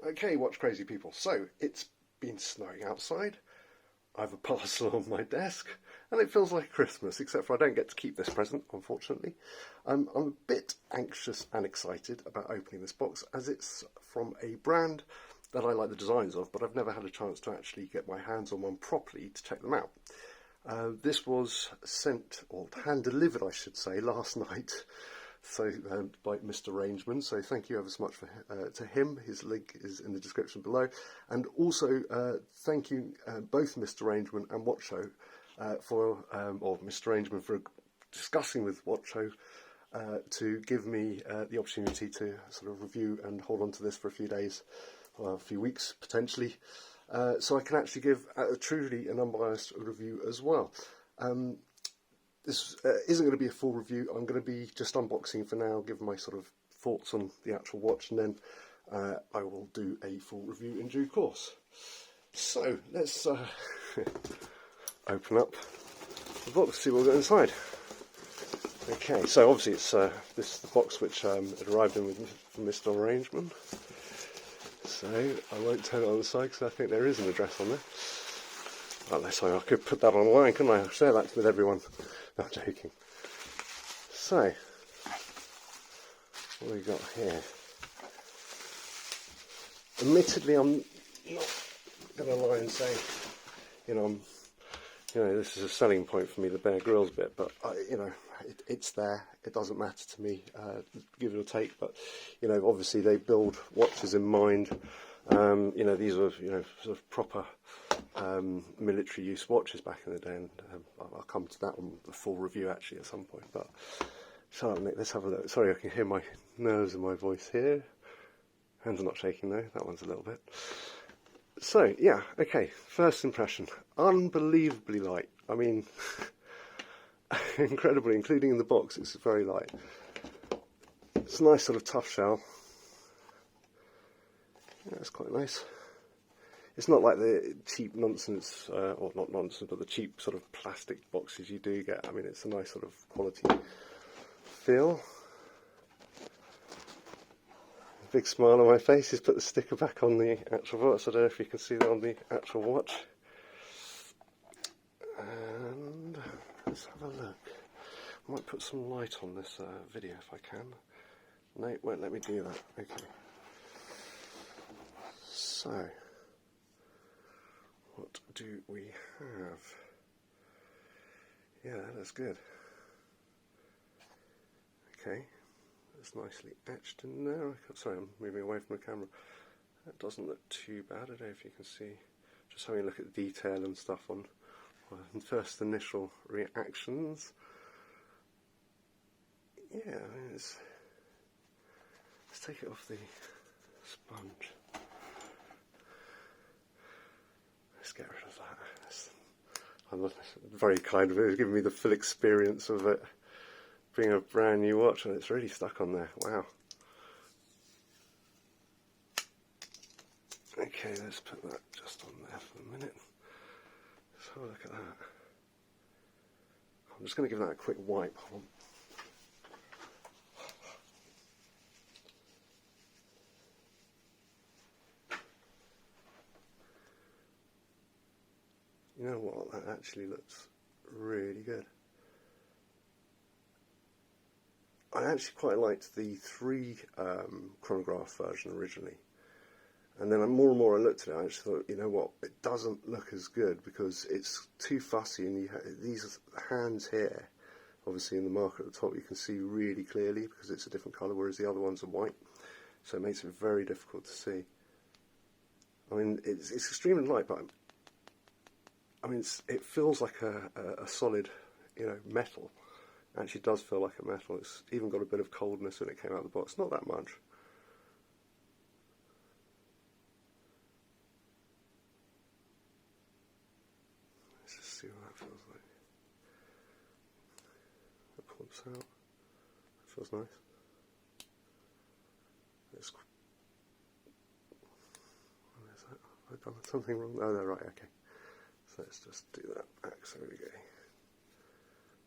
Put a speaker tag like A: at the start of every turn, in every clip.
A: Okay, watch crazy people. So, it's been snowing outside. I have a parcel on my desk, and it feels like Christmas, except for I don't get to keep this present, unfortunately. I'm a bit anxious and excited about opening this box, as it's from a brand that I like the designs of, but I've never had a chance to actually get my hands on one properly to check them out. This was sent, or hand-delivered, I should say, last night. So by Mr Rangeman, so thank you ever so much to him. His link is in the description below, and also thank you both Mr Rangeman and Watcho or Mr Rangeman for discussing with Watcho to give me the opportunity to sort of review and hold on to this for a few days, a few weeks potentially, so I can actually give truly an unbiased review as well. This isn't going to be a full review. I'm going to be just unboxing for now, give my sort of thoughts on the actual watch, and then I will do a full review in due course. So let's open up the box, see what we've got inside. Okay, so obviously it's this is the box which it arrived in from Mr Rangeman. So I won't turn it on the side because I think there is an address on there. Unless I could put that online, couldn't I? Share that with everyone. No, I'm joking. So, what have we got here? Admittedly, I'm not going to lie and say, this is a selling point for me, the Bear Grylls bit. But it's there. It doesn't matter to me, give it or take. But obviously they build watches in mind. These are sort of proper military use watches back in the day, and I'll come to that on the full review actually at some point. But shut up, Nick, let's have a look. Sorry, I can hear my nerves in my voice here. Hands are not shaking though, that one's a little bit. So yeah, okay, first impression, unbelievably light. I mean, incredibly, including in the box, it's very light. It's a nice sort of tough shell. Yeah, it's quite nice. It's not like the cheap nonsense, or not nonsense, but the cheap sort of plastic boxes you do get. I mean, it's a nice sort of quality feel. Big smile on my face. He's put the sticker back on the actual watch. I don't know if you can see that on the actual watch. And let's have a look. I might put some light on this video if I can. No, it won't let me do that. Okay. So, what do we have? Yeah, that's good. Okay, it's nicely etched in there. Sorry, I'm moving away from the camera. That doesn't look too bad. I don't know if you can see. Just having a look at the detail and stuff on first initial reactions. Yeah, I mean let's take it off the sponge. Let's get rid of that. I'm very kind of it. It's given me the full experience of it being a brand new watch, and it's really stuck on there. Wow. Okay, let's put that just on there for a minute. Let's have a look at that. I'm just going to give that a quick wipe. You know what, that actually looks really good. I actually quite liked the 3 chronograph version originally, and then more and more I looked at it, I actually thought, you know what, it doesn't look as good because it's too fussy, and these hands here, obviously in the marker at the top you can see really clearly because it's a different colour, whereas the other ones are white, so it makes it very difficult to see. I mean, it's extremely light, but I mean, it feels like a solid, metal. It actually does feel like a metal. It's even got a bit of coldness when it came out of the box. Not that much. Let's just see what that feels like. I'll pull this out. That feels nice. What is that? Have I done something wrong? Oh, no, right, okay. So let's just do that back, so there we go.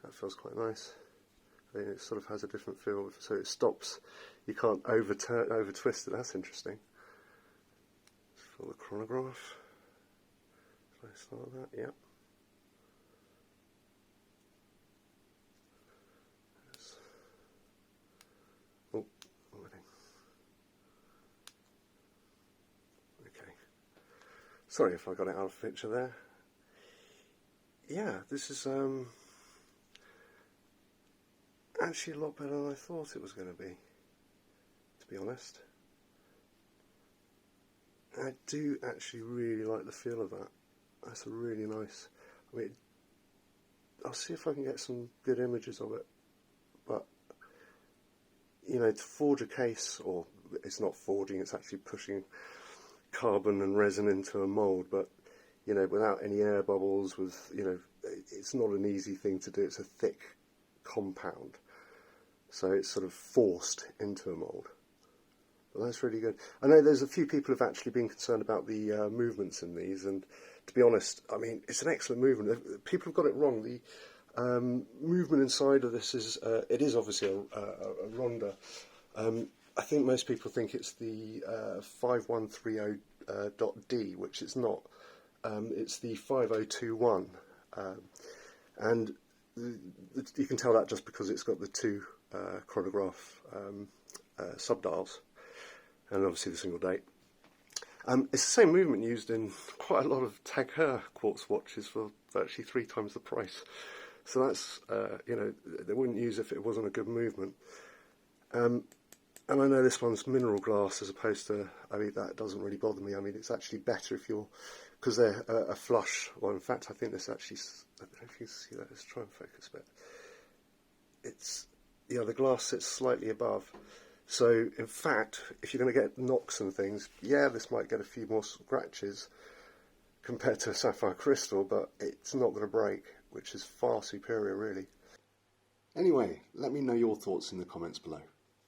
A: That feels quite nice. I think it sort of has a different feel, so it stops. You can't over twist it. That's interesting. Got the chronograph. Can I start that? Yep. Oh, already. Okay. Sorry if I got it out of picture there. Yeah, this is actually a lot better than I thought it was going to be honest. I do actually really like the feel of that. That's a really nice, I mean, I'll see if I can get some good images of it, but, you know, to forge a case, or it's not forging, it's actually pushing carbon and resin into a mould, but, you know, without any air bubbles, with, you know, it's not an easy thing to do. It's a thick compound, so it's sort of forced into a mould. Well, that's really good. I know there's a few people who've actually been concerned about the movements in these, and to be honest, I mean, it's an excellent movement. People have got it wrong. The movement inside of this is, it is obviously a ronda. I think most people think it's the 5130.D, which it's not. It's the 5021, and you can tell that just because it's got the two chronograph subdials, and obviously the single date. It's the same movement used in quite a lot of Tag Heuer quartz watches for virtually 3 times the price. So that's, you know, they wouldn't use it if it wasn't a good movement. And I know this one's mineral glass as opposed to, I mean, that doesn't really bother me. I mean, it's actually better if you're, because they're a flush. Well, in fact, I think this actually, I don't know if you can see that. Let's try and focus a bit. It's, yeah, the glass sits slightly above. So, in fact, if you're going to get knocks and things, yeah, this might get a few more scratches compared to a sapphire crystal, but it's not going to break, which is far superior, really. Anyway, let me know your thoughts in the comments below.